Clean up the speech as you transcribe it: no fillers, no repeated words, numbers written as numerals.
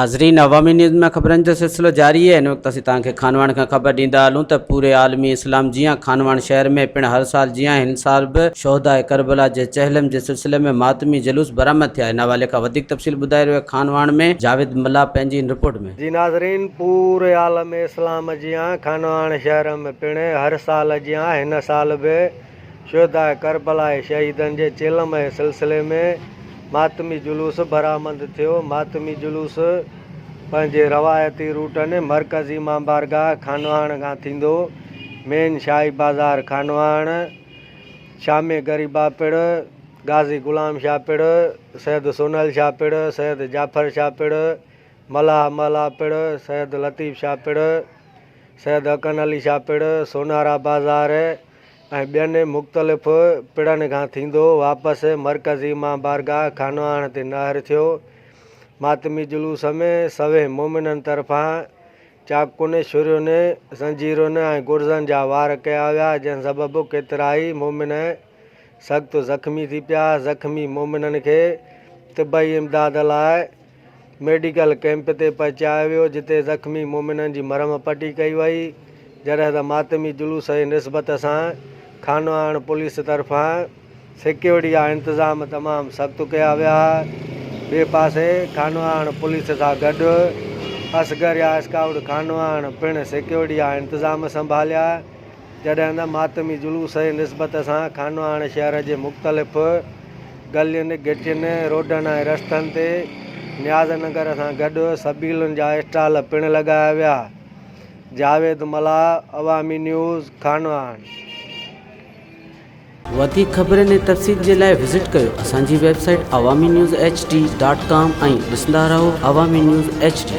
नाज़रीन, अवामी न्यूज़ में ख़बरनि जो सिलसिलो जारी है। इन वक़्तु असीं तव्हांखे खानवाण खां ख़बर ॾींदा हलूं त पूरे आलमी इस्लाम जीअं खानवाण शहर में पिण हर साल जीअं हिन साल बि शोहदा करबला जे चहलम जे सिलसिले में मातमी जुलूस बरामद थिया। इन हवाले खां वधीक तफ़सील ॿुधाए रहियो आहे खानवाण में जावेद मल्ला पंहिंजी इन रिपोर्ट में। जी नाज़रीन, पूरे आलम इस्लाम जीअं खानवाण शहर में पिण हर साल जीअं हिन साल बि शोहदा करबला शहीदनि जे चेलम जे सिलसिले में मातमी जुलूस बरामद थियो। मातमी जुलूस पंहिंजे रवायती रूटनि मरकज़ी मां बारगाह खानवाण खां थींदो। मेन शाही बाज़ार खानवाण, शामे गरीबा पिण, गाज़ी गुलाम शाह पिण, सैयद सोनल शाह पिण, सैयद जाफ़र शाह पिण, मल्ला पिण, सैयद लतीफ़ शाह पिण, सैयद अकन अली शाह पिण, सोनारा बाज़ार ऐं ॿियनि मुख़्तलिफ़ पिणनि खां थींदो। वापसि मरकज़ी मां बारगाह खानवाण ते नाहिर थियो। मातमी जुलूस में सवे मोमिननि तरफ़ां चाकुनि, छुरियुनि, ज़ंजीरुनि ऐं गुर्ज़नि जा वार कया विया, जंहिं सबबु केतिरा ई मोमिन सख़्तु ज़ख़्मी थी पिया। ज़ख़्मी मोमिननि खे तिबई इमदाद लाइ मेडिकल कैंप ते पहुचायो वियो, जिते ज़ख़्मी मोमिननि जी मरहम पटी कई वई। जॾहिं त मातमी जुलूस जी निस्बत सां खानवाण पुलिस तरफ़ां सिक्योरिटी जा इंतज़ाम तमामु सख़्तु कया विया। ॿिए पासे खानवाण पुलिस सां गॾु असगर या स्काउट खानवाण पिण सिक्योरिटी जा इंतज़ाम संभालिया। जॾहिं त मातमी जुलूस जी निस्बत सां खानवाण शहर जे मुख़्तलिफ़ गलियुनि, गिटियुनि, रोडनि ऐं रस्तनि ते न्याज़ नगर सां गॾु सबीलुनि जा स्टॉल पिण लॻाया विया। जावेद मल्ला, अवामी न्यूज़, खानवाण। वधीक ख़बरनि ऐं तफ़सील जे लाइ विज़िट कयो असांजी वेबसाइट awamiNewsHD.com ऐं ॾिसंदा रहो अवामी न्यूज़ HD।